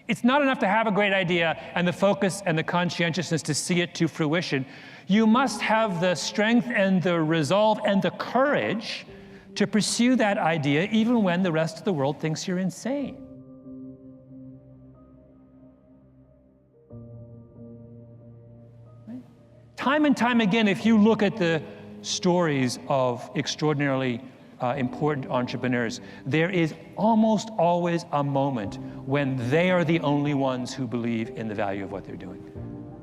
It's not enough to have a great idea and the focus and the conscientiousness to see it to fruition. You must have the strength and the resolve and the courage to pursue that idea even when the rest of the world thinks you're insane. Right? Time and time again, if you look at the stories of extraordinarily important entrepreneurs, there is almost always a moment when they are the only ones who believe in the value of what they're doing.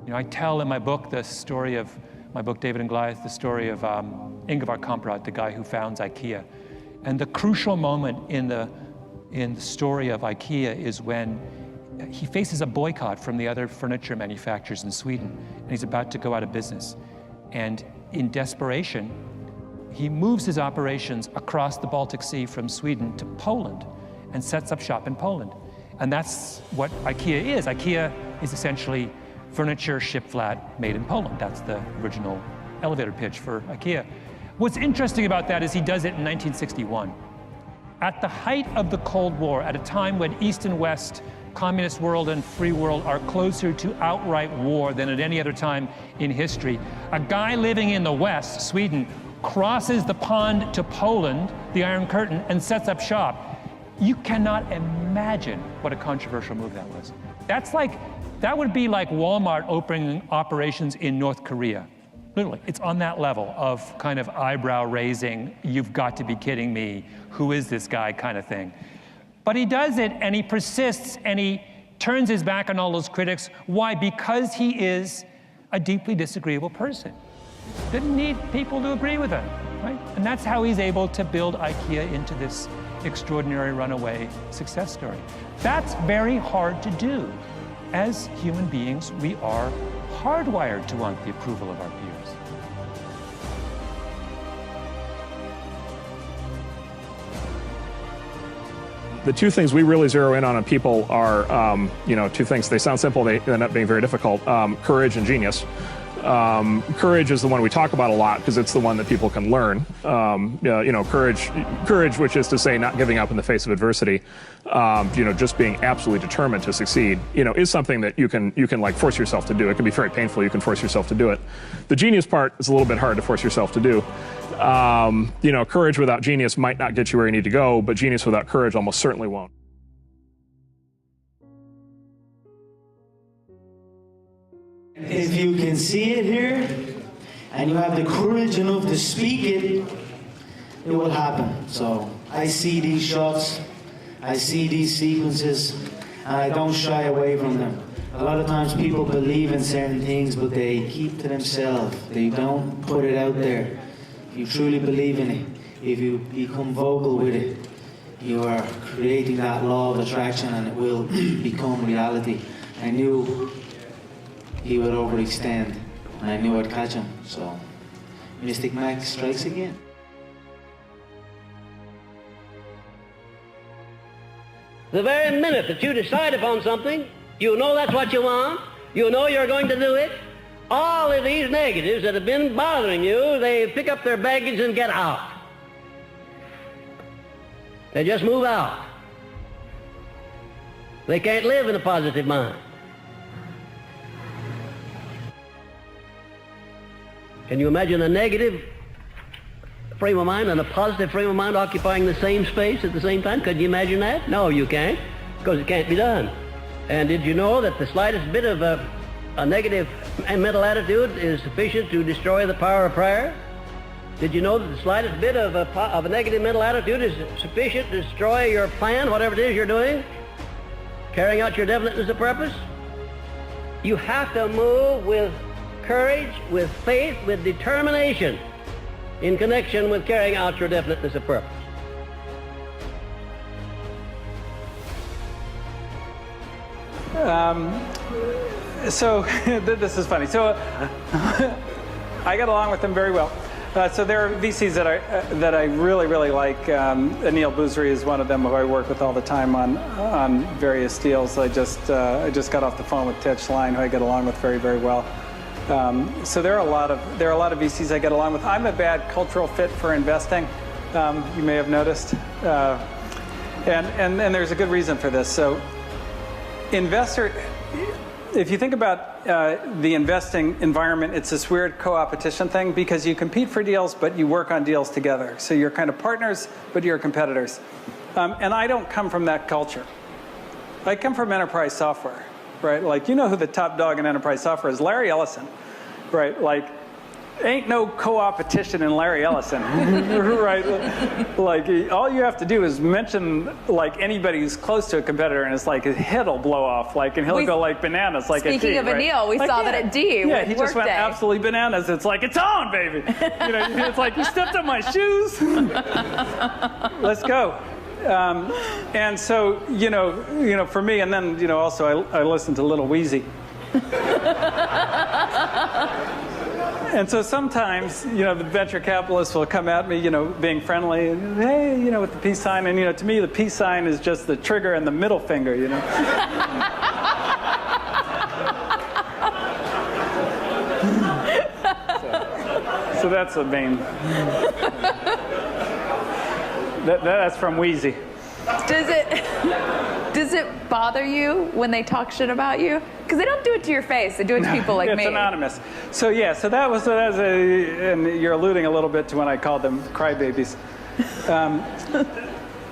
You know, I tell in my book the story of, my book David and Goliath, the story of Ingvar Kamprad, the guy who founds IKEA. And the crucial moment in the story of IKEA is when he faces a boycott from the other furniture manufacturers in Sweden, and he's about to go out of business. And in desperation, he moves his operations across the Baltic Sea from Sweden to Poland and sets up shop in Poland. And that's what IKEA is. IKEA is essentially furniture shipped flat made in Poland. That's the original elevator pitch for IKEA. What's interesting about that is he does it in 1961. At the height of the Cold War, at a time when East and West, communist world and free world are closer to outright war than at any other time in history, a guy living in the West, Sweden, crosses the pond to Poland, the Iron Curtain, and sets up shop. You cannot imagine what a controversial move that was. That would be like Walmart opening operations in North Korea. Literally, it's on that level of kind of eyebrow raising, you've got to be kidding me, who is this guy kind of thing. But he does it, and he persists, and he turns his back on all those critics. Why? Because he is a deeply disagreeable person. Didn't need people to agree with him, right? And that's how he's able to build IKEA into this extraordinary runaway success story. That's very hard to do. As human beings, we are hardwired to want the approval of our peers. The two things we really zero in on people are, two things. They sound simple, they end up being very difficult. Courage and genius. Courage is the one we talk about a lot because it's the one that people can learn. Courage, which is to say not giving up in the face of adversity, just being absolutely determined to succeed, is something that you can like force yourself to do. It can be very painful. You can force yourself to do it. The genius part is a little bit hard to force yourself to do. Courage without genius might not get you where you need to go, but genius without courage almost certainly won't. If you can see it here, and you have the courage enough to speak it, it will happen. So I see these shots, I see these sequences, and I don't shy away from them. A lot of times people believe in certain things, but they keep to themselves. They don't put it out there. If you truly believe in it, if you become vocal with it, you are creating that law of attraction, and it will become reality. I knew he would overextend, and I knew I'd catch him. So, Mystic Mac strikes again. The very minute that you decide upon something, you know that's what you want, you know you're going to do it, all of these negatives that have been bothering you, they pick up their baggage and get out. They just move out. They can't live in a positive mind. Can you imagine a negative frame of mind and a positive frame of mind occupying the same space at the same time? Could you imagine that? No, you can't, because it can't be done. And did you know that the slightest bit of a negative mental attitude is sufficient to destroy the power of prayer? Did you know that the slightest bit of a negative mental attitude is sufficient to destroy your plan, whatever it is you're doing, carrying out your definiteness of purpose? You have to move with courage, with faith, with determination in connection with carrying out your definiteness of purpose. This is funny. So I got along with them very well. So there are VCs that I really like. Anil Boozary is one of them who I work with all the time on various deals. I just got off the phone with Ted Schlein, who I get along with very well. So there are a lot of VCs I get along with. I'm a bad cultural fit for investing. You may have noticed, and there's a good reason for this. So investor, if you think about the investing environment, it's this weird co-opetition thing because you compete for deals, but you work on deals together. So you're kind of partners, but you're competitors. And I don't come from that culture. I come from enterprise software, right? Like, you know who the top dog in enterprise software is? Larry Ellison, right? Like, ain't no co-opetition in Larry Ellison, right? Like, all you have to do is mention, like, anybody who's close to a competitor, and it's like his head will blow off, like, and he'll go like bananas, like at D. Speaking of right? Anil, we like, saw that at D. Yeah, he just went absolutely bananas. It's like, it's on, baby. You know, it's like, you stepped on my shoes. Let's go. And so, you know, for me, and then, you know, also I listened to Little Wheezy. And so sometimes, you know, the venture capitalists will come at me, you know, being friendly, and, hey, you know, with the peace sign. And, you know, to me, the peace sign is just the trigger and the middle finger, you know. So that's the main. That's from Wheezy. Does it bother you when they talk shit about you? Because they don't do it to your face. They do it to people like me. It's anonymous. So yeah, so that was and you're alluding a little bit to when I called them crybabies.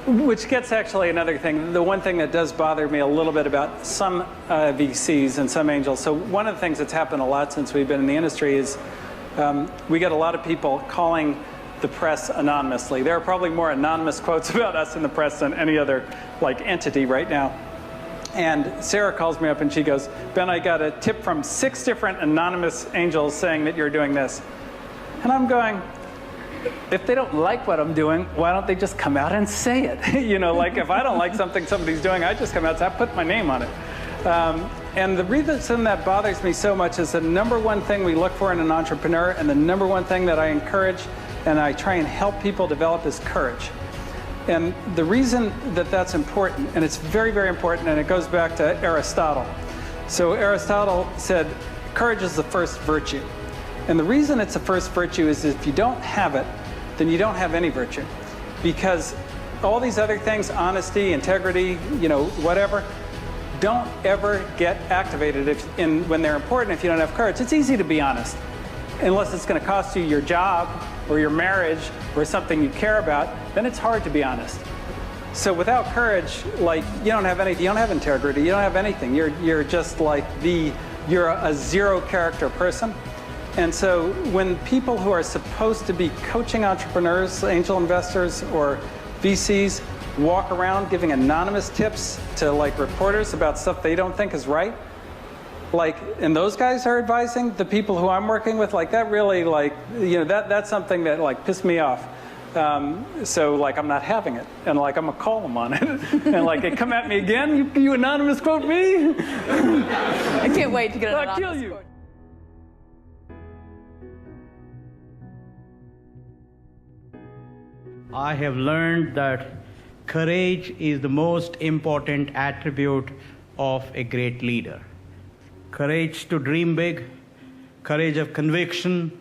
Which gets actually another thing. The one thing that does bother me a little bit about some VCs and some angels. So one of the things that's happened a lot since we've been in the industry is we get a lot of people calling the press anonymously. There are probably more anonymous quotes about us in the press than any other like entity right now. And Sarah calls me up and she goes, Ben, I got a tip from 6 different anonymous angels saying that you're doing this. And I'm going, if they don't like what I'm doing, why don't they just come out and say it? You know, like if I don't like something somebody's doing, I just come out and say, I put my name on it. And the reason that bothers me so much is the number one thing we look for in an entrepreneur, and the number one thing that I encourage and I try and help people develop is courage. And the reason that that's important, and it's very, very important, and it goes back to Aristotle. So Aristotle said, courage is the first virtue. And the reason it's the first virtue is if you don't have it, then you don't have any virtue. Because all these other things, honesty, integrity, you know, whatever, don't ever get activated when they're important if you don't have courage. It's easy to be honest, unless it's going to cost you your job or your marriage or something you care about, then it's hard to be honest. So without courage, like, you don't have anything. You don't have integrity. You don't have anything. You're just like you're a zero character person. And so when people who are supposed to be coaching entrepreneurs, angel investors, or VCs walk around giving anonymous tips to like reporters about stuff they don't think is right, like, and those guys are advising the people who I'm working with, like that really, like, you know, that's something that like pissed me off. So like I'm not having it, and like I'm gonna call them on it, and like they come at me again. You anonymous quote me? I can't wait to get an I'll anonymous kill you. quote. I have learned that courage is the most important attribute of a great leader. Courage to dream big, courage of conviction,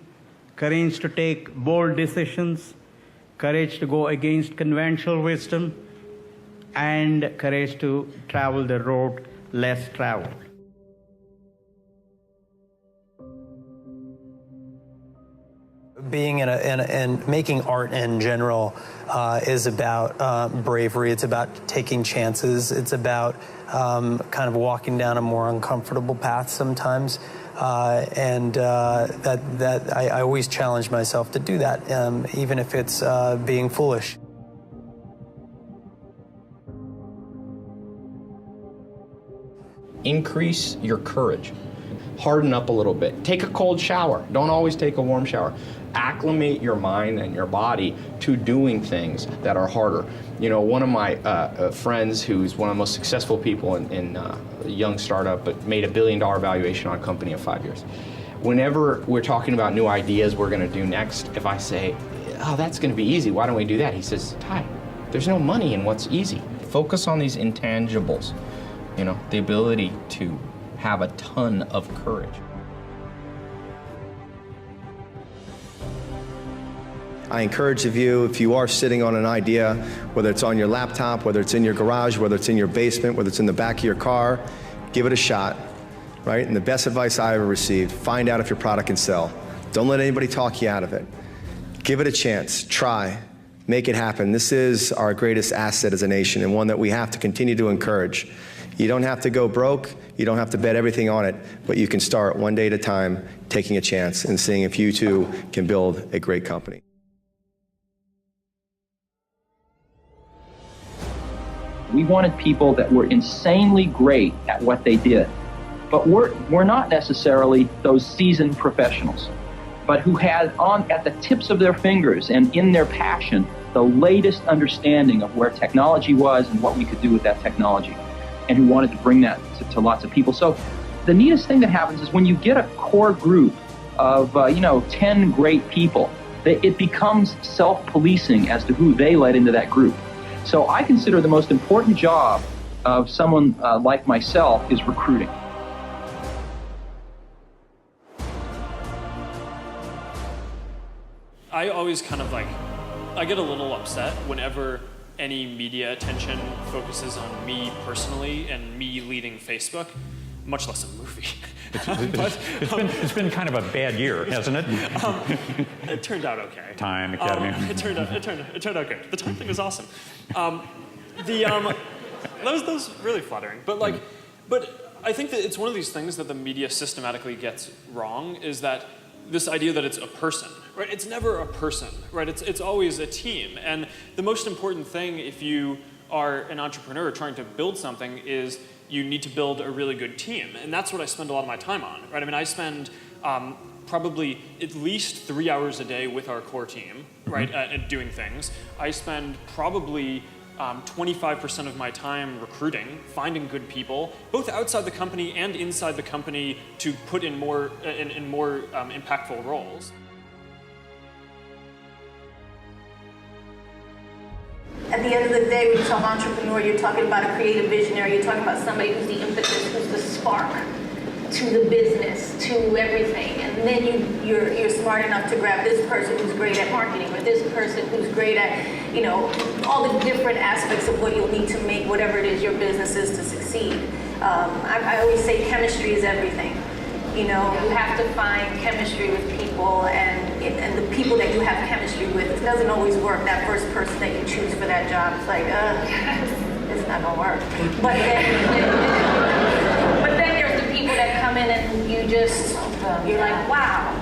courage to take bold decisions, courage to go against conventional wisdom, and courage to travel the road less traveled. Being and making art in general is about bravery. It's about taking chances. It's about kind of walking down a more uncomfortable path sometimes. And I always challenge myself to do that, even if it's being foolish. Increase your courage. Harden up a little bit. Take a cold shower. Don't always take a warm shower. Acclimate your mind and your body to doing things that are harder. You know, one of my friends who's one of the most successful people in a young startup, but made $1 billion valuation on a company in 5 years. Whenever we're talking about new ideas we're going to do next, if I say, oh, that's going to be easy, why don't we do that? He says, Ty, there's no money in what's easy. Focus on these intangibles, you know, the ability to have a ton of courage. I encourage you, if you are sitting on an idea, whether it's on your laptop, whether it's in your garage, whether it's in your basement, whether it's in the back of your car, give it a shot, right? And the best advice I ever received, find out if your product can sell. Don't let anybody talk you out of it. Give it a chance, try, make it happen. This is our greatest asset as a nation, and one that we have to continue to encourage. You don't have to go broke, you don't have to bet everything on it, but you can start one day at a time, taking a chance and seeing if you too can build a great company. We wanted people that were insanely great at what they did, but we're not necessarily those seasoned professionals, but who had at the tips of their fingers and in their passion the latest understanding of where technology was and what we could do with that technology, and who wanted to bring that to lots of people. So the neatest thing that happens is when you get a core group of 10 great people, it becomes self-policing as to who they let into that group. So I consider the most important job of someone like myself is recruiting. I always I get a little upset whenever any media attention focuses on me personally and me leading Facebook, much less a movie. It's been kind of a bad year, hasn't it? It turned out okay. Time, Academy. It turned out good. The Time thing was awesome. That was really flattering. But I think that it's one of these things that the media systematically gets wrong, is that this idea that it's a person, right? It's never a person, right? It's always a team. And the most important thing if you are an entrepreneur trying to build something is you need to build a really good team. And that's what I spend a lot of my time on, right? I mean, I spend probably at least 3 hours a day with our core team, right, at doing things. I spend probably 25% of my time recruiting, finding good people, both outside the company and inside the company to put in more impactful roles. At the end of the day, when you talk entrepreneur, you're talking about a creative visionary, you're talking about somebody who's the impetus, who's the spark to the business, to everything. And then you're smart enough to grab this person who's great at marketing, or this person who's great at, all the different aspects of what you'll need to make whatever it is your business is to succeed. I always say chemistry is everything. You have to find chemistry with people, and the people that you have chemistry with, it doesn't always work. That first person that you choose for that job, it's like, it's not gonna work. But then there's the people that come in and you're like, wow,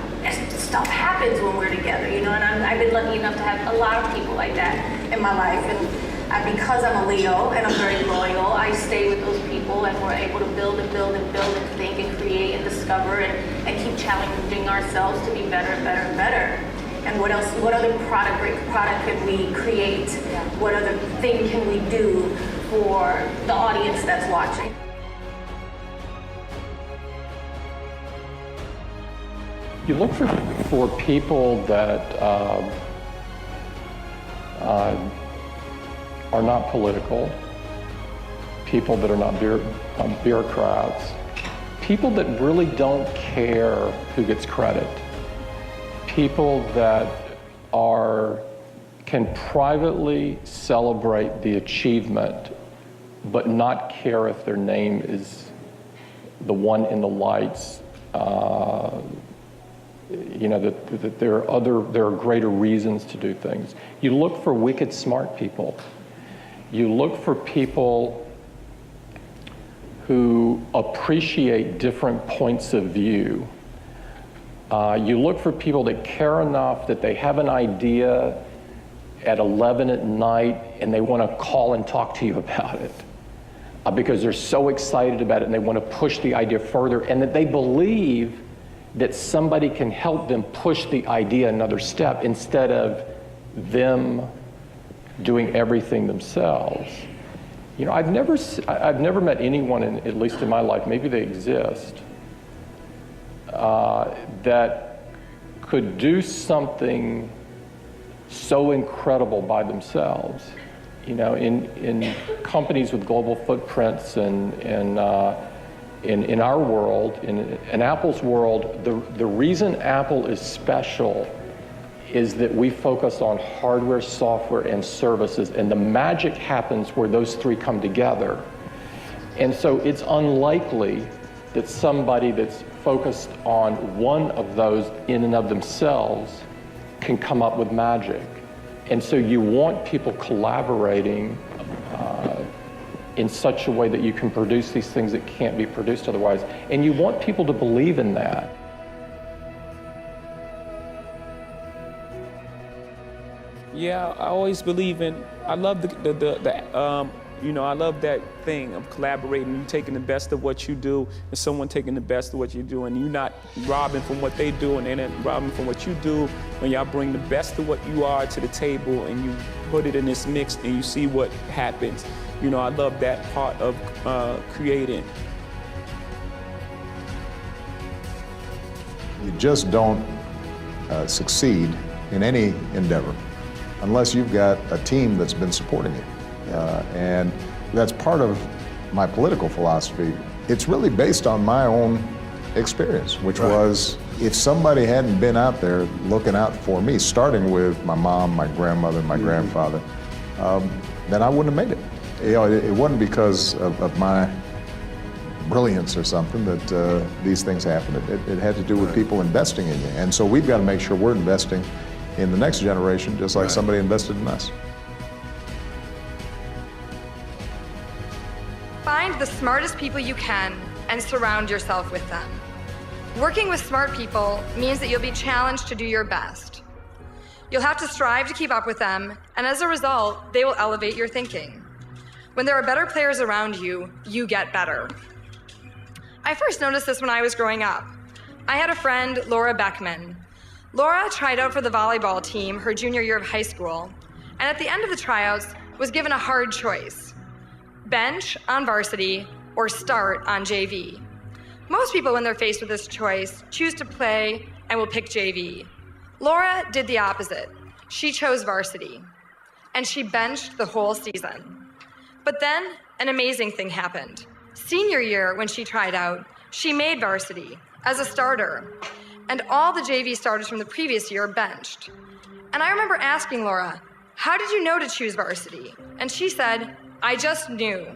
stuff happens when we're together, and I've been lucky enough to have a lot of people like that in my life. And because I'm a Leo and I'm very loyal, I stay with those people, and we're able to build and build and build and think and create and discover and keep challenging ourselves to be better and better and better. And what else? What other great product can we create? What other thing can we do for the audience that's watching? You look for people that are not political, people that are not bureaucrats, people that really don't care who gets credit, people that can privately celebrate the achievement but not care if their name is the one in the lights. That there are greater reasons to do things. You look for wicked smart people. You look for people who appreciate different points of view. You look for people that care enough that they have an idea at 11 at night and they want to call and talk to you about it because they're so excited about it and they want to push the idea further, and that they believe that somebody can help them push the idea another step instead of them doing everything themselves. I've never met anyone, at least in my life, maybe they exist, that could do something so incredible by themselves. In companies with global footprints and in our world, in Apple's world, the reason Apple is special is that we focus on hardware, software, and services, and the magic happens where those three come together. And so it's unlikely that somebody that's focused on one of those in and of themselves can come up with magic. And so you want people collaborating in such a way that you can produce these things that can't be produced otherwise. And you want people to believe in that. Yeah, I always believe in, I love I love that thing of collaborating, you taking the best of what you do, and someone taking the best of what you do, and you not robbing from what they do, and they're not robbing from what you do, when y'all bring the best of what you are to the table, and you put it in this mix, and you see what happens. I love that part of creating. You just don't succeed in any endeavor unless you've got a team that's been supporting you. And that's part of my political philosophy. It's really based on my own experience, which was if somebody hadn't been out there looking out for me, starting with my mom, my grandmother, my grandfather, then I wouldn't have made it. It wasn't because of my brilliance or something that these things happened. It had to do with people investing in you. And so we've got to make sure we're investing in the next generation just like somebody invested in us. Find the smartest people you can and surround yourself with them. Working with smart people means that you'll be challenged to do your best. You'll have to strive to keep up with them, and as a result, they will elevate your thinking. When there are better players around you, you get better. I first noticed this when I was growing up. I had a friend, Laura Beckman. Laura tried out for the volleyball team her junior year of high school, and at the end of the tryouts was given a hard choice: bench on varsity or start on JV. Most people, when they're faced with this choice, choose to play and will pick JV. Laura did the opposite. She chose varsity, and she benched the whole season. But then an amazing thing happened. Senior year, when she tried out, she made varsity as a starter, and all the JV starters from the previous year benched. And I remember asking Laura, "How did you know to choose varsity?" And she said, "I just knew.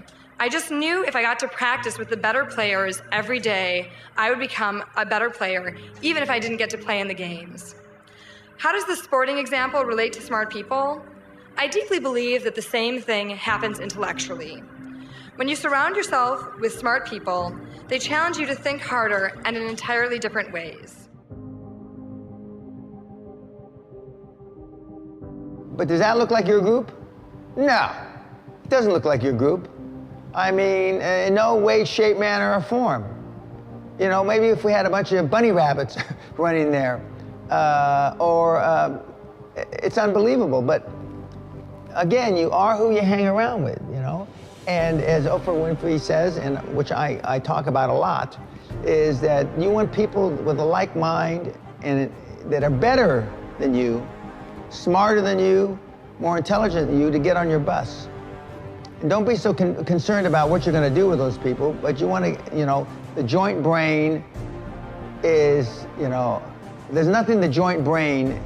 I just knew if I got to practice with the better players every day, I would become a better player, even if I didn't get to play in the games." How does the sporting example relate to smart people? I deeply believe that the same thing happens intellectually. When you surround yourself with smart people, they challenge you to think harder and in entirely different ways. But does that look like your group? No, it doesn't look like your group. I mean, in no way, shape, manner, or form. Maybe if we had a bunch of bunny rabbits running there, it's unbelievable. But again, you are who you hang around with, And as Oprah Winfrey says, and which I talk about a lot, is that you want people with a like mind and that are better than you, smarter than you, more intelligent than you to get on your bus. And don't be so concerned about what you're going to do with those people, but you want to, the joint brain is, there's nothing the joint brain,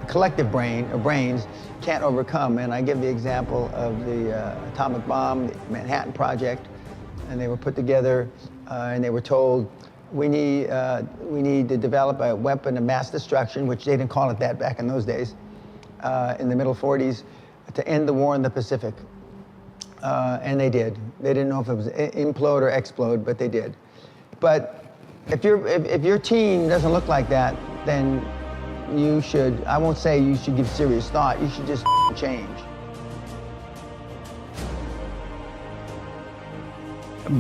collective brain, or brains, can't overcome. And I give the example of the atomic bomb, the Manhattan Project, and they were put together and they were told, we need to develop a weapon of mass destruction, which they didn't call it that back in those days, in the middle 40s, to end the war in the Pacific. And they did. They didn't know if it was implode or explode, but they did. But if your team doesn't look like that, then you should, I won't say you should give serious thought, you should just change.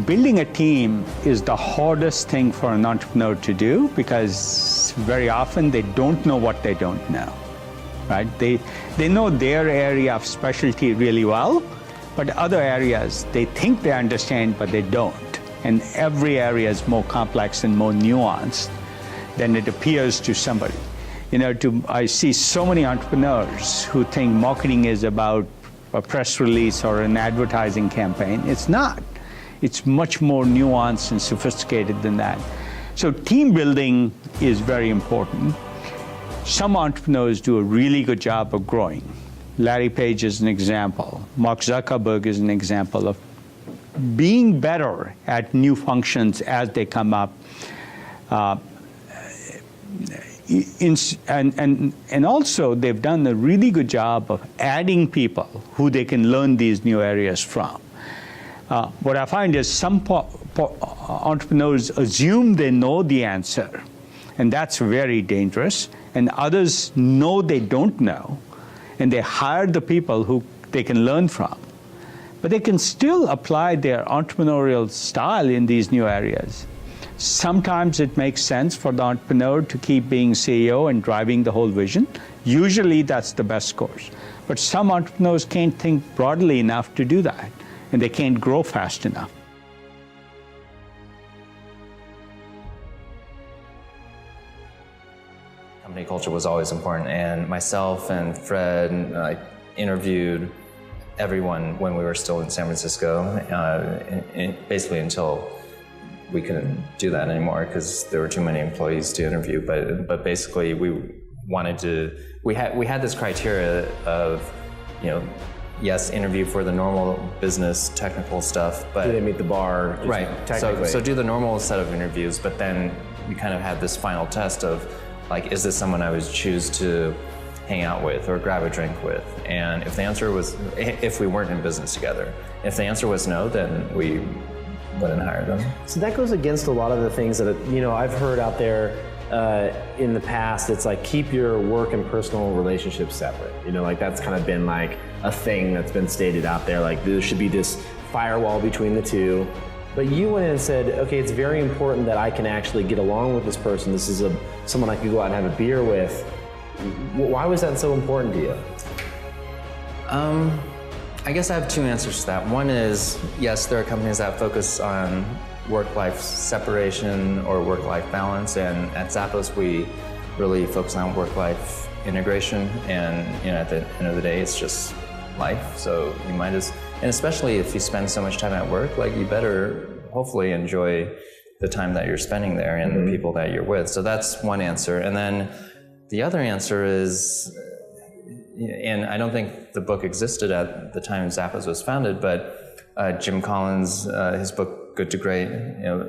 Building a team is the hardest thing for an entrepreneur to do because very often they don't know what they don't know, right? They know their area of specialty really well, but other areas they think they understand, but they don't. And every area is more complex and more nuanced than it appears to somebody. I see so many entrepreneurs who think marketing is about a press release or an advertising campaign. It's not. It's much more nuanced and sophisticated than that. So team building is very important. Some entrepreneurs do a really good job of growing. Larry Page is an example. Mark Zuckerberg is an example of being better at new functions as they come up. And also, they've done a really good job of adding people who they can learn these new areas from. What I find is some entrepreneurs assume they know the answer, and that's very dangerous. And others know they don't know, and they hire the people who they can learn from. But they can still apply their entrepreneurial style in these new areas. Sometimes it makes sense for the entrepreneur to keep being CEO and driving the whole vision. Usually that's the best course. But some entrepreneurs can't think broadly enough to do that, and they can't grow fast enough. Company culture was always important, and myself and Fred interviewed everyone when we were still in San Francisco, basically until we couldn't do that anymore because there were too many employees to interview. But basically, we had this criteria of, yes, interview for the normal business technical stuff, but do they meet the bar? Right. Technically. So do the normal set of interviews, but then we kind of had this final test of, like, is this someone I would choose to hang out with or grab a drink with? And if the answer was, if we weren't in business together, if the answer was no, then we wouldn't hire them. So that goes against a lot of the things that, I've heard out there in the past. It's like, keep your work and personal relationships separate. Like that's kind of been like a thing that's been stated out there. Like there should be this firewall between the two. But you went in and said, okay, it's very important that I can actually get along with this person. This is someone I could go out and have a beer with. Why was that so important to you? I guess I have two answers to that. One is, yes, there are companies that focus on work-life separation or work-life balance, and at Zappos we really focus on work-life integration, and at the end of the day it's just life, so you might and especially if you spend so much time at work, like you better hopefully enjoy the time that you're spending there and the people that you're with. So that's one answer. And then the other answer is, and I don't think the book existed at the time Zappos was founded, but Jim Collins, his book Good to Great,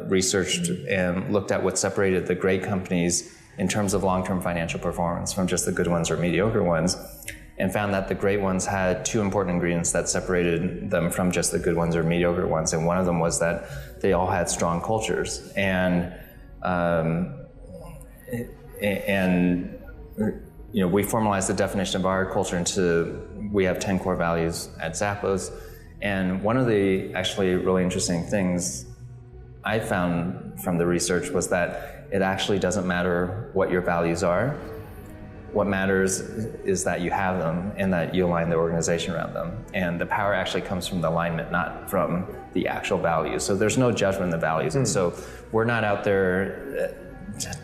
researched and looked at what separated the great companies in terms of long-term financial performance from just the good ones or mediocre ones, and found that the great ones had two important ingredients that separated them from just the good ones or mediocre ones. And one of them was that they all had strong cultures. And we formalized the definition of our culture into, we have 10 core values at Zappos. And one of the actually really interesting things I found from the research was that it actually doesn't matter what your values are. What matters is that you have them and that you align the organization around them. And the power actually comes from the alignment, not from the actual values. So there's no judgment in the values. And so we're not out there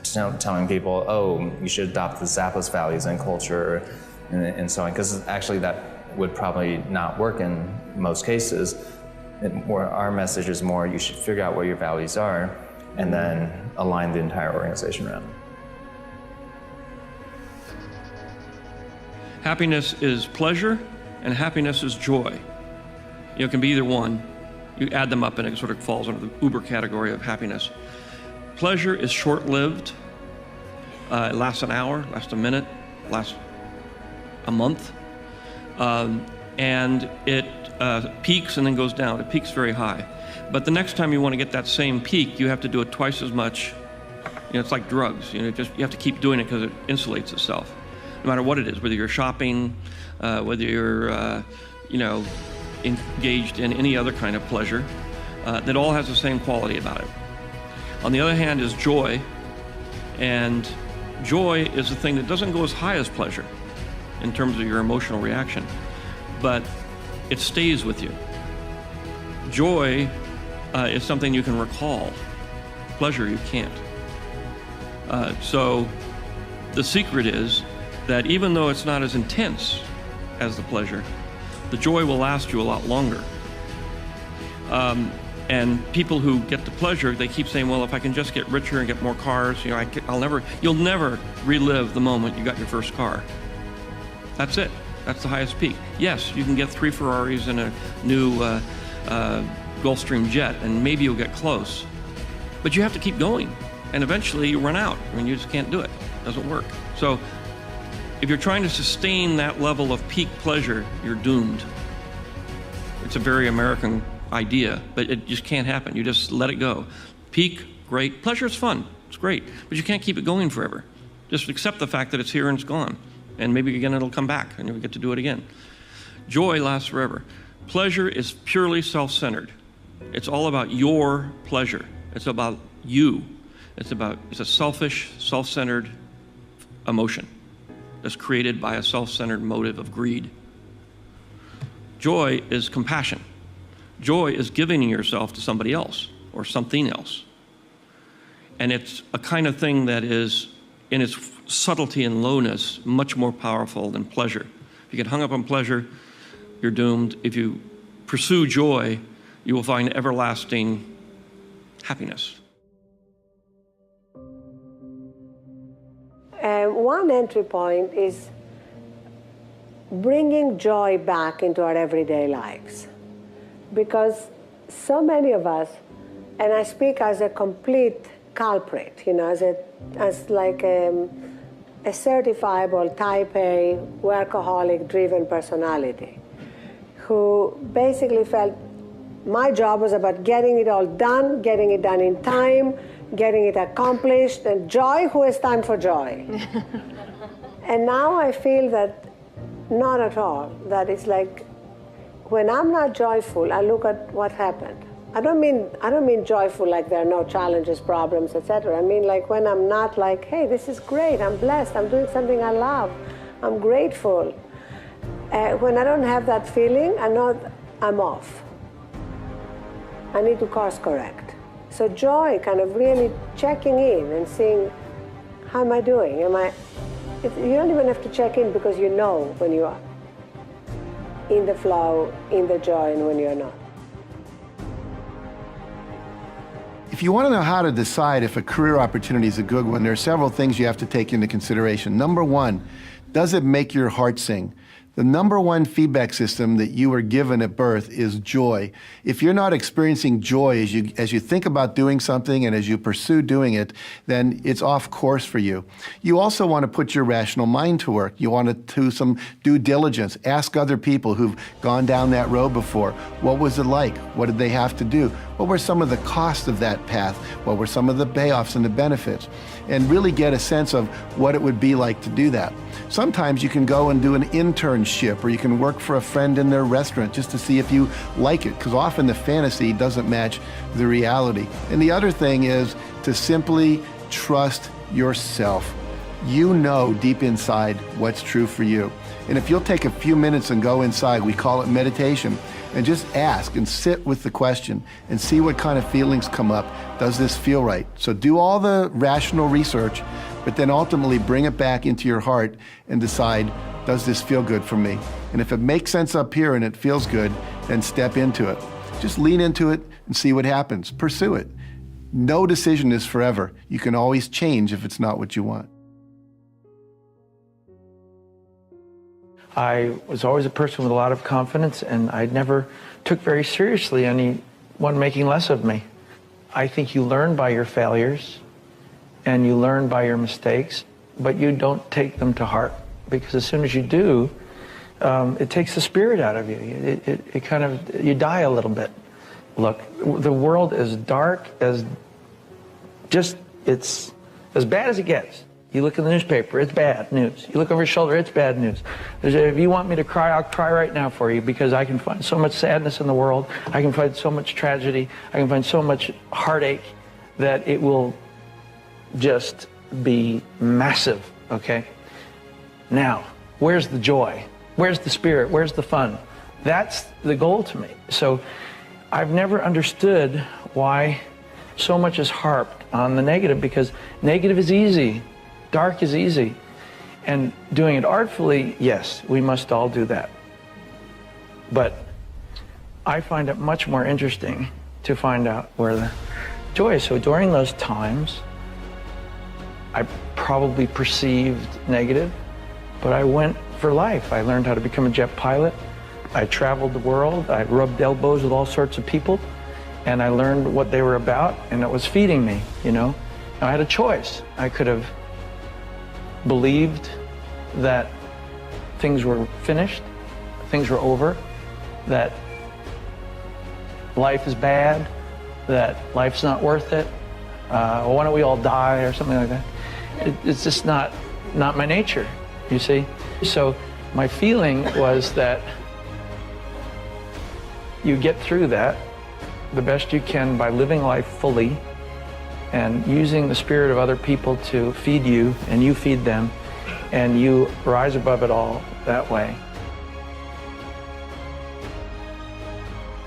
telling people, oh, you should adopt the Zappos values and culture and so on, because actually that would probably not work in most cases. Our message is more, you should figure out what your values are and then align the entire organization around them. Happiness is pleasure, and happiness is joy. It can be either one. You add them up and it sort of falls under the Uber category of happiness. Pleasure is short-lived. It lasts an hour, lasts a minute, lasts a month. And it peaks and then goes down. It peaks very high. But the next time you want to get that same peak, you have to do it twice as much. It's like drugs. You have to keep doing it because it insulates itself. No matter what it is, whether you're shopping, whether you're, engaged in any other kind of pleasure, that all has the same quality about it. On the other hand is joy, and joy is the thing that doesn't go as high as pleasure in terms of your emotional reaction, but it stays with you. Joy is something you can recall. Pleasure you can't. So the secret is that even though it's not as intense as the pleasure, the joy will last you a lot longer. And people who get the pleasure, they keep saying, well, if I can just get richer and get more cars, you'll never relive the moment you got your first car. That's it. That's the highest peak. Yes, you can get 3 Ferraris and a new Gulfstream jet, and maybe you'll get close. But you have to keep going, and eventually you run out. I mean, you just can't do it. It doesn't work. So if you're trying to sustain that level of peak pleasure, you're doomed. It's a very American idea, but it just can't happen. You just let it go. Peak, great. Pleasure is fun. It's great. But you can't keep it going forever. Just accept the fact that it's here and it's gone. And maybe again it'll come back and you'll get to do it again. Joy lasts forever. Pleasure is purely self-centered. It's all about your pleasure. It's about you. It's a selfish, self-centered emotion that's created by a self-centered motive of greed. Joy is compassion. Joy is giving yourself to somebody else or something else. And it's a kind of thing that is, in its subtlety and lowness, much more powerful than pleasure. If you get hung up on pleasure, you're doomed. If you pursue joy, you will find everlasting happiness. One entry point is bringing joy back into our everyday lives. Because so many of us, and I speak as a complete culprit, you know, as like a certifiable type A workaholic-driven personality, who basically felt my job was about getting it all done, getting it done in time, getting it accomplished, and joy, who has time for joy? And now I feel that not at all, that it's like, when I'm not joyful, I look at what happened. I don't mean joyful like there are no challenges, problems, etc. I mean like when I'm not like, hey, this is great, I'm blessed, I'm doing something I love, I'm grateful. When I don't have that feeling, I know I'm off. I need to course correct. So joy, kind of really checking in and seeing, how am I doing? You don't even have to check in because you know when you are in the flow, in the joy, and when you're not. If you want to know how to decide if a career opportunity is a good one, there are several things you have to take into consideration. Number one, does it make your heart sing? The number one feedback system that you were given at birth is joy. If you're not experiencing joy as you think about doing something and as you pursue doing it, then it's off course for you. You also want to put your rational mind to work. You want to do some due diligence. Ask other people who've gone down that road before. What was it like? What did they have to do? What were some of the costs of that path? What were some of the payoffs and the benefits? And really get a sense of what it would be like to do that. Sometimes you can go and do an internship, or you can work for a friend in their restaurant just to see if you like it, because often the fantasy doesn't match the reality. And the other thing is to simply trust yourself. You know deep inside what's true for you. And if you'll take a few minutes and go inside, we call it meditation, and just ask and sit with the question and see what kind of feelings come up. Does this feel right? So do all the rational research, but then ultimately bring it back into your heart and decide, does this feel good for me? And if it makes sense up here and it feels good, then step into it. Just lean into it and see what happens. Pursue it. No decision is forever. You can always change if it's not what you want. I was always a person with a lot of confidence, and I never took very seriously anyone making less of me. I think you learn by your failures and you learn by your mistakes, but you don't take them to heart, because as soon as you do, it takes the spirit out of you. It kind of, you die a little bit. Look, the world is dark as it's as bad as it gets. You look in the newspaper, it's bad news. You look over your shoulder, it's bad news. If you want me to cry, I'll cry right now for you, because I can find so much sadness in the world. I can find so much tragedy. I can find so much heartache that it will just be massive, okay? Now, where's the joy? Where's the spirit? Where's the fun? That's the goal to me. So I've never understood why so much is harped on the negative, because negative is easy. Dark is easy. And doing it artfully, yes, we must all do that. But I find it much more interesting to find out where the joy is. So during those times, I probably perceived negative, but I went for life. I learned how to become a jet pilot. I traveled the world. I rubbed elbows with all sorts of people. and I learned what they were about, and it was feeding me, you know. I had a choice. I could have believed that things were finished, things were over, that life is bad, that life's not worth it, why don't we all die or something like that. It's just not my nature, you see. So my feeling was that you get through that the best you can by living life fully and using the spirit of other people to feed you, and you feed them, and you rise above it all that way.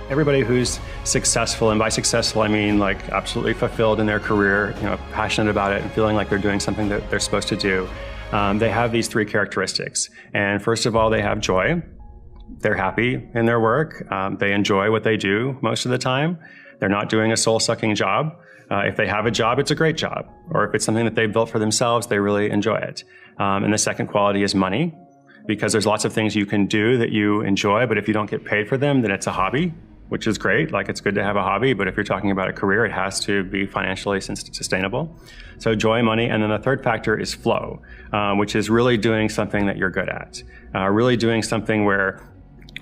Everybody who's successful, and by successful I mean like absolutely fulfilled in their career, you know, passionate about it and feeling like they're doing something that they're supposed to do, they have these three characteristics. And first of all, they have joy. They're happy in their work. They enjoy what they do most of the time. They're not doing a soul-sucking job. If they have a job, it's a great job. Or if it's something that they've built for themselves, they really enjoy it. And the second quality is money, because there's lots of things you can do that you enjoy, but if you don't get paid for them, then it's a hobby, which is great. Like, it's good to have a hobby, but if you're talking about a career, it has to be financially sustainable. So joy, money, and then the third factor is flow, which is really doing something that you're good at. Really doing something where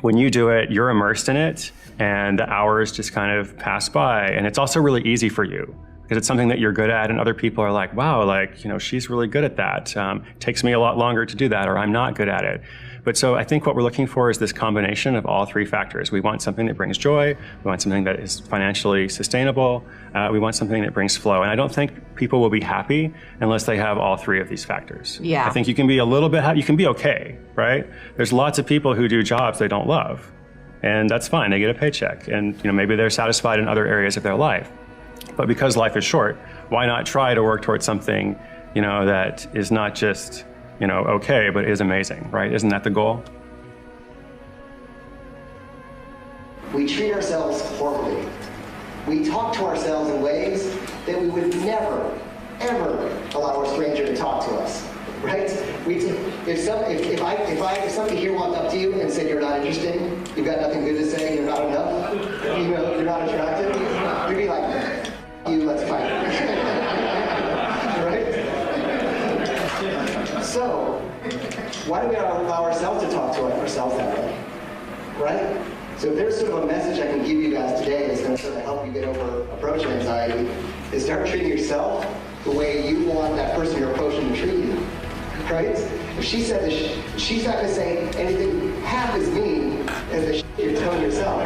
when you do it, you're immersed in it, and the hours just kind of pass by. And it's also really easy for you, because it's something that you're good at, and other people are like, wow, like, you know, she's really good at that. Takes me a lot longer to do that, or I'm not good at it. But so I think what we're looking for is this combination of all three factors. We want something that brings joy. We want something that is financially sustainable. We want something that brings flow. And I don't think people will be happy unless they have all three of these factors. Yeah. I think you can be a little bit, you can be okay, right? There's lots of people who do jobs they don't love, and that's fine. They get a paycheck, and you know, maybe they're satisfied in other areas of their life. But because life is short, why not try to work towards something, you know, that is not just, you know, okay, but is amazing, right? Isn't that the goal? We treat ourselves horribly. We talk to ourselves in ways that we would never, ever allow a stranger to talk to us, right? If somebody here walked up to you and said you're not interesting, you've got nothing good to say, you're not enough, you know, you're not attractive, you'd be like, you, let's fight. Right? So, why do we not allow ourselves to talk to ourselves that way? Right? So if there's sort of a message I can give you guys today that's going to sort of help you get over approach anxiety, is start treating yourself the way you want that person you're approaching to treat you. Right? If she said this, she's not going to say anything half as mean as the shit you're telling yourself.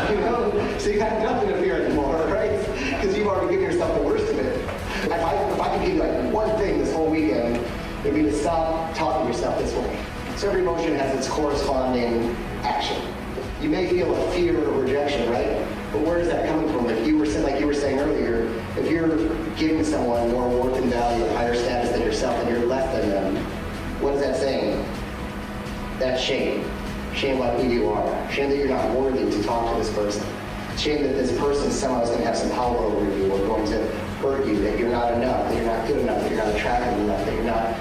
You know? So you have nothing to fear anymore, right? Because you've already given yourself the worst of it. If I could give you like one thing this whole weekend, it would be to stop talking to yourself this way. So every emotion has its corresponding action. You may feel a fear or rejection, right? But where is that coming from? Like you were saying earlier, if you're giving someone more worth and value, a higher status than yourself, and you're less than them, what is that saying? That's shame. Shame about who you are. Shame that you're not worthy to talk to this person. Shame that this person somehow is going to have some power over you, or going to hurt you, that you're not enough, that you're not good enough, that you're not attractive enough, that you're not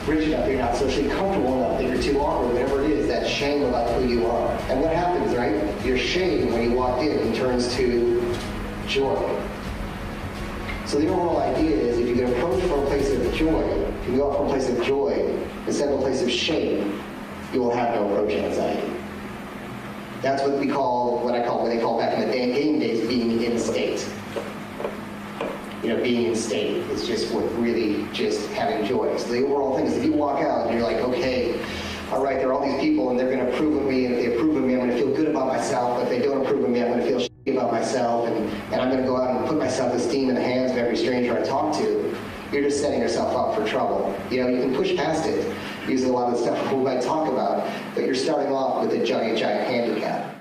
rich enough, that you're not socially comfortable enough, that you're too awkward, whatever it is, that shame about who you are. And what happens, right? Your shame when you walked in turns to joy. So the overall idea is if you can approach from a place of joy, if you go out from a place of joy instead of a place of shame, you will have no approach anxiety. That's what they call back in the game days, being in state. You know, being in state is just what really just having joy. So the overall thing is if you walk out and you're like, okay, all right, there are all these people and they're going to approve of me, and if they approve of me, I'm going to feel good about myself. But if they don't approve of me, I'm going to feel shitty about myself, and I'm going to go out and put my self-esteem in the hands of every stranger I talk to. You're just setting yourself up for trouble. You know, you can push past it using a lot of the stuff we might talk about, but you're starting. starting off. with a giant handicap.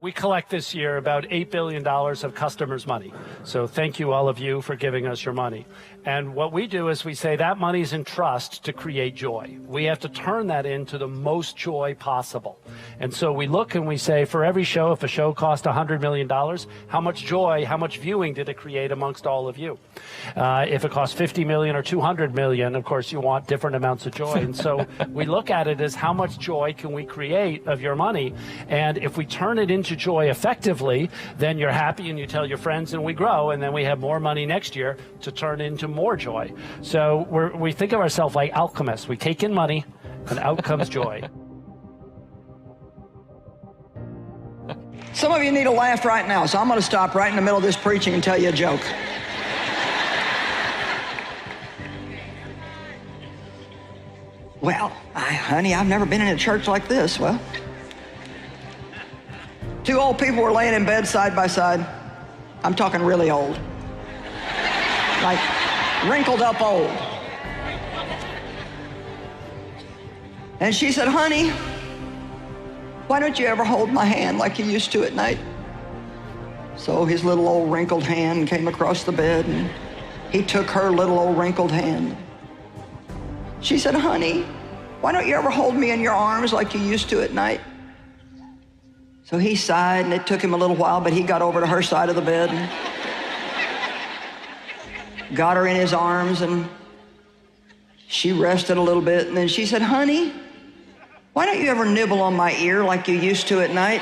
We collect this year about $8 billion of customers' money. So thank you, all of you, for giving us your money. And what we do is we say that money's in trust to create joy. We have to turn that into the most joy possible. And so we look and we say, for every show, if a show cost $100 million, how much joy, how much viewing did it create amongst all of you? If it cost 50 million or 200 million, of course, you want different amounts of joy. And so we look at it as how much joy can we create of your money? And if we turn it into joy effectively, then you're happy and you tell your friends and we grow, and then we have more money next year to turn into more joy. So we think of ourselves like alchemists. We take in money and out comes joy. Some of you need a laugh right now, so I'm going to stop right in the middle of this preaching and tell you a joke. Well, honey, I've never been in a church like this. Well, two old people were laying in bed side by side. I'm talking really old. Like wrinkled up old. And she said, honey, why don't you ever hold my hand like you used to at night? So his little old wrinkled hand came across the bed and he took her little old wrinkled hand. She said, honey, why don't you ever hold me in your arms like you used to at night? So he sighed, and it took him a little while, but he got over to her side of the bed and got her in his arms, and she rested a little bit, and then she said, honey, why don't you ever nibble on my ear like you used to at night?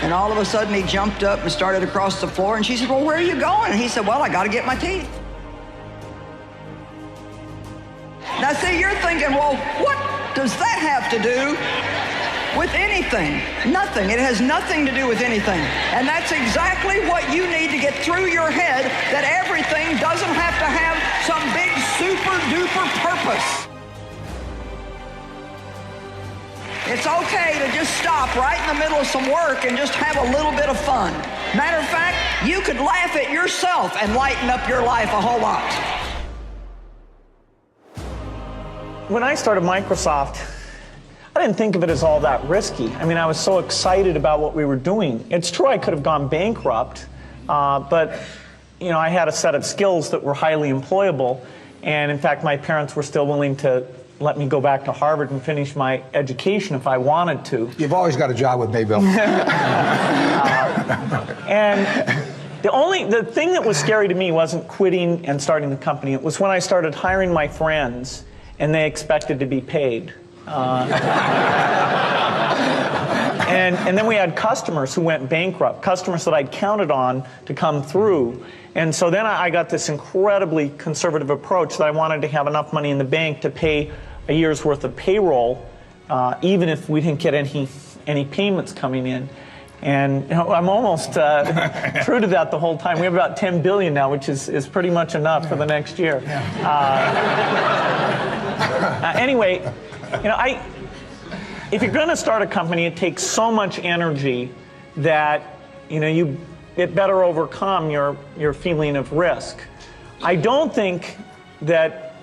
And all of a sudden he jumped up and started across the floor, and she said, well, where are you going? And he said, well, I got to get my teeth. Now see, you're thinking, well, what does that have to do with anything? Nothing. It has nothing to do with anything. And that's exactly what you need to get through your head, that everything doesn't have to have some big super duper purpose. It's okay to just stop right in the middle of some work and just have a little bit of fun. Matter of fact, you could laugh at yourself and lighten up your life a whole lot. When I started Microsoft, I didn't think of it as all that risky. I mean, I was so excited about what we were doing. It's true I could have gone bankrupt, but you know, I had a set of skills that were highly employable, and in fact, my parents were still willing to let me go back to Harvard and finish my education if I wanted to. You've always got a job with me, Bill. And the thing that was scary to me wasn't quitting and starting the company. It was when I started hiring my friends and they expected to be paid. And then we had customers who went bankrupt, customers that I'd counted on to come through. And so then I got this incredibly conservative approach that I wanted to have enough money in the bank to pay a year's worth of payroll, even if we didn't get any payments coming in. And you know, I'm almost true to that the whole time. We have about 10 billion now, which is pretty much enough for the next year. Anyway, you know, if you're going to start a company, it takes so much energy that you know it better overcome your feeling of risk. I don't think that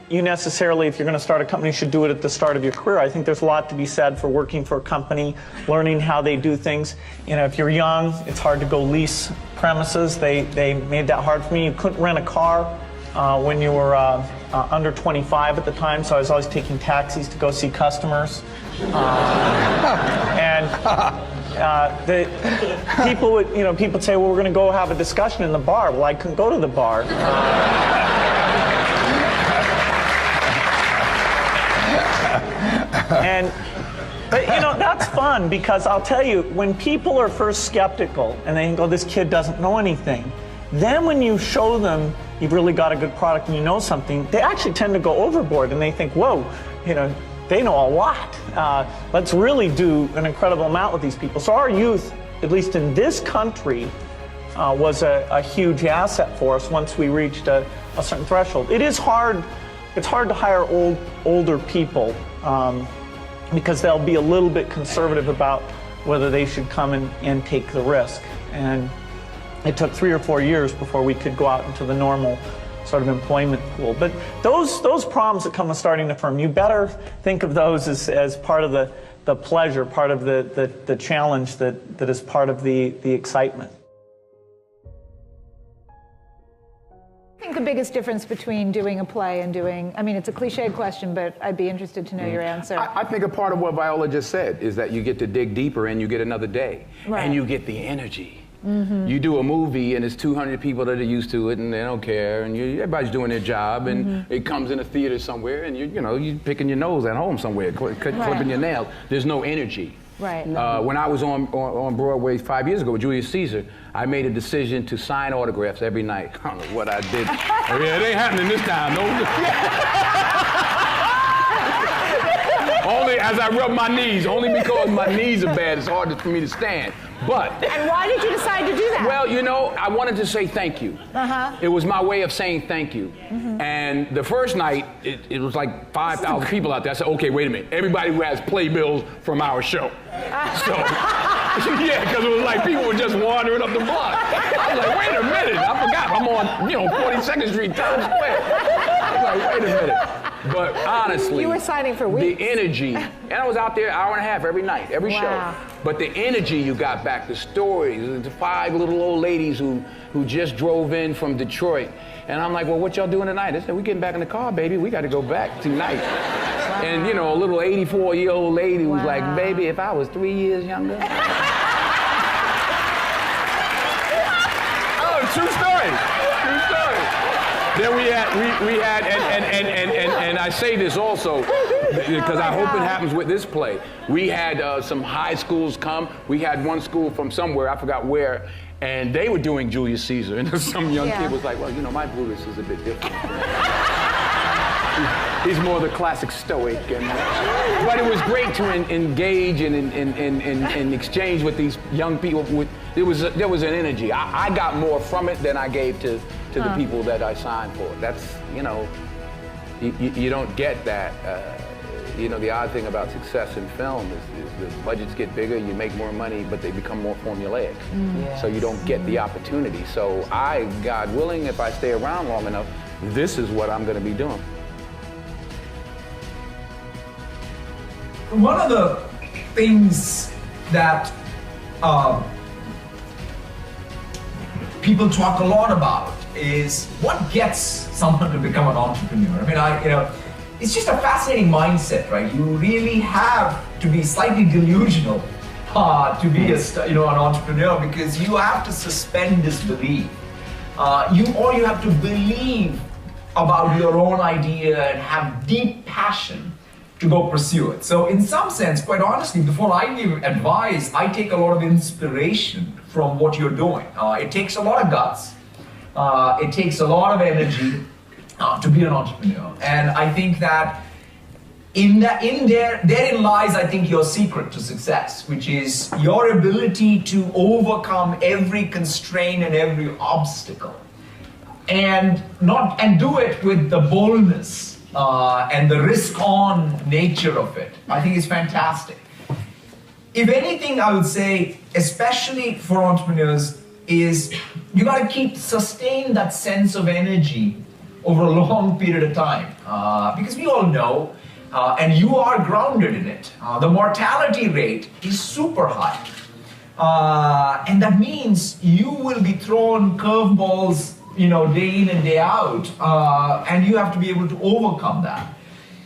you necessarily, if you're going to start a company, should do it at the start of your career. I think there's a lot to be said for working for a company, learning how they do things. You know, if you're young, it's hard to go lease premises. They made that hard for me. You couldn't rent a car when you were under 25 at the time, so I was always taking taxis to go see customers. The people would, you know, people say, well, we're going to go have a discussion in the bar. Well, I couldn't go to the bar. But you know, that's fun, because I'll tell you, when people are first skeptical and they go, this kid doesn't know anything, then when you show them you've really got a good product and you know something, they actually tend to go overboard and they think, whoa, you know, they know a lot. Let's really do an incredible amount with these people. So our youth, at least in this country, was a huge asset for us once we reached a certain threshold. It's hard to hire older people because they'll be a little bit conservative about whether they should come and take the risk. And it took 3 or 4 years before we could go out into the normal sort of employment pool. But those problems that come with starting a firm, you better think of those as part of the pleasure, part of the challenge that is part of the excitement. I think the biggest difference between doing a play and doing, I mean, it's a cliched question, but I'd be interested to know your answer. I think a part of what Viola just said is that you get to dig deeper and you get another day. Right. And you get the energy. You do a movie and it's 200 people that are used to it and they don't care and everybody's doing their job and it comes in a theater somewhere and you're picking your nose at home somewhere, clipping your nails. There's no energy. Right. When I was on Broadway 5 years ago with Julius Caesar, I made a decision to sign autographs every night. I don't know what I did. Yeah, it ain't happening this time, no. Only as I rub my knees, only because my knees are bad, it's hard for me to stand. But. And why did you decide to do that? Well, I wanted to say thank you. It was my way of saying thank you. And the first night, it was like 5,000 people out there. I said, okay, wait a minute. Everybody who has playbills from our show. So, yeah, because it was like people were just wandering up the block. I was like, wait a minute. I forgot I'm on, 42nd Street, Times Square. I was like, wait a minute. But honestly, you were signing for weeks. The energy, and I was out there an hour and a half every night, every show. But the energy you got back, the stories, the 5 little old ladies who just drove in from Detroit. And I'm like, well, what y'all doing tonight? They said, we getting back in the car, baby. We got to go back tonight. And a little 84-year-old lady was like, baby, if I was 3 years younger. Oh, true story. True story. Then we had, and I say this also because I hope it happens with this play. We had some high schools come. We had one school from somewhere, I forgot where, and they were doing Julius Caesar. And some young kid was like, well, my Brutus is a bit different. He's more the classic stoic. But it was great to engage and exchange with these young people. There was an energy. I got more from it than I gave to the people that I signed for. That's, you don't get that. The odd thing about success in film is the budgets get bigger, you make more money, but they become more formulaic. So you don't get the opportunity. So God willing, if I stay around long enough, this is what I'm going to be doing. One of the things that people talk a lot about is what gets someone to become an entrepreneur. I mean, it's just a fascinating mindset, right? You really have to be slightly delusional to be an entrepreneur, because you have to suspend disbelief. You have to believe about your own idea and have deep passion to go pursue it. So in some sense, quite honestly, before I give advice, I take a lot of inspiration from what you're doing. It takes a lot of guts. It takes a lot of energy to be an entrepreneur. And I think that therein lies, I think, your secret to success, which is your ability to overcome every constraint and every obstacle. And do it with the boldness and the risk-on nature of it. I think it's fantastic. If anything, I would say, especially for entrepreneurs, is you got to sustain that sense of energy over a long period of time. Because we all know, and you are grounded in it, the mortality rate is super high. And that means you will be thrown curveballs day in and day out, and you have to be able to overcome that.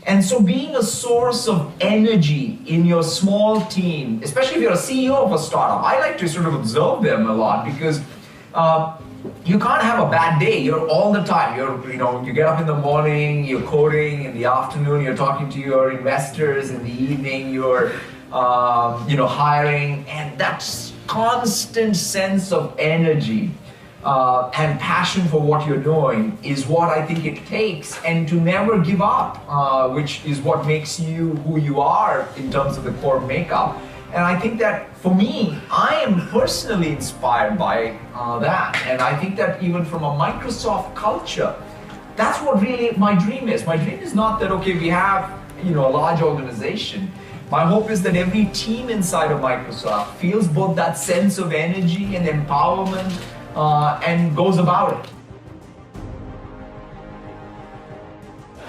And so being a source of energy in your small team, especially if you're a CEO of a startup, I like to sort of observe them a lot, because you can't have a bad day. You're all the time. You get up in the morning, you're coding, in the afternoon you're talking to your investors, in the evening you're hiring, and that constant sense of energy and passion for what you're doing is what I think it takes, and to never give up, which is what makes you who you are in terms of the core makeup. And I think that for me, I am personally inspired by that. And I think that even from a Microsoft culture, that's what really my dream is. My dream is not that, okay, we have a large organization. My hope is that every team inside of Microsoft feels both that sense of energy and empowerment and goes about it.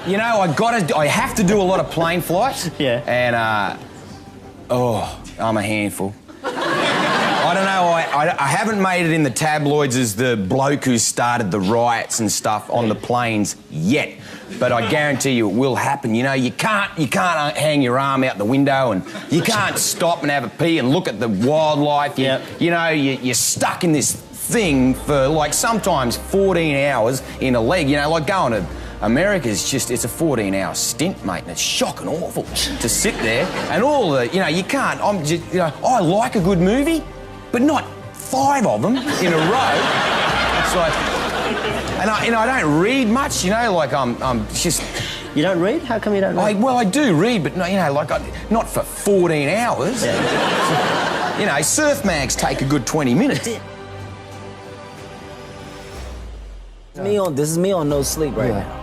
You know, I have to do a lot of plane flights. Yeah. And, I'm a handful. I don't know, I haven't made it in the tabloids as the bloke who started the riots and stuff on the planes yet. But I guarantee you it will happen. You know, you can't hang your arm out the window, and you can't stop and have a pee and look at the wildlife. You know, you're stuck in this thing for like sometimes 14 hours in a leg. You know, like going to America's it's a 14-hour stint, mate, and it's shocking awful to sit there and all the, you know, you can't, I like a good movie, but not 5 of them in a row. It's like, and I don't read much, you know, like I'm just... You don't read? How come you don't read? Well, I do read, but, you know, like, not for 14 hours. Yeah. You know, surf mags take a good 20 minutes. This is me on no sleep right now.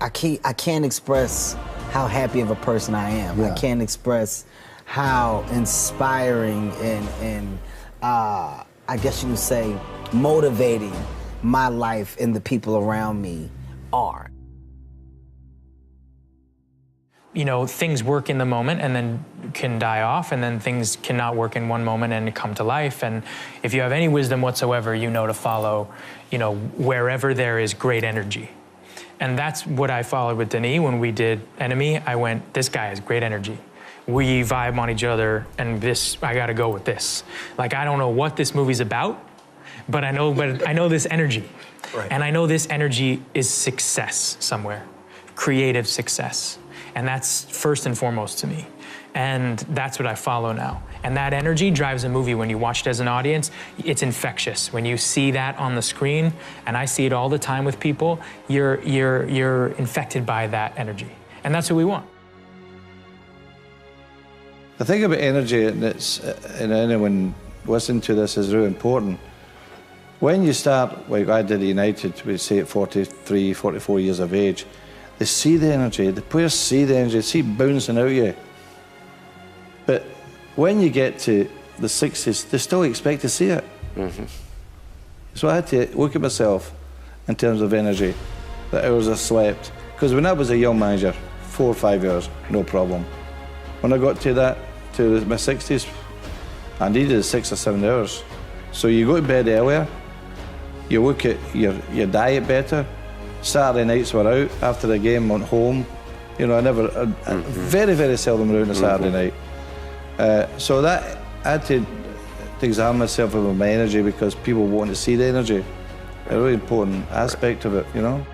I can't express how happy of a person I am. I can't express how inspiring and I guess you would say motivating my life and the people around me are. You know, things work in the moment and then can die off, and then things cannot work in one moment and come to life. And if you have any wisdom whatsoever, you know to follow, you know, wherever there is great energy. And that's what I followed with Denis when we did Enemy. I went, this guy has great energy. We vibe on each other, and I gotta go with this. Like, I don't know what this movie's about, but I know this energy. Right. And I know this energy is success somewhere, creative success. And that's first and foremost to me. And that's what I follow now. And that energy drives a movie. When you watch it as an audience, it's infectious. When you see that on the screen, and I see it all the time with people, you're infected by that energy. And that's what we want. The thing about energy, and anyone listening to this is really important. When you start, like I did at United, we say at 43, 44 years of age, they see the energy, the players see the energy, they see it bouncing out of you. But when you get to the 60s, they still expect to see it. Mm-hmm. So I had to look at myself in terms of energy, the hours I slept. Because when I was a young manager, 4 or 5 hours, no problem. When I got to my 60s, I needed 6 or 7 hours. So you go to bed earlier, you look at your diet better. Saturday nights were out, after the game went home. You know, I very, very seldom around a Saturday night. So that, I had to examine myself about my energy, because people want to see the energy. A really important aspect of it, you know.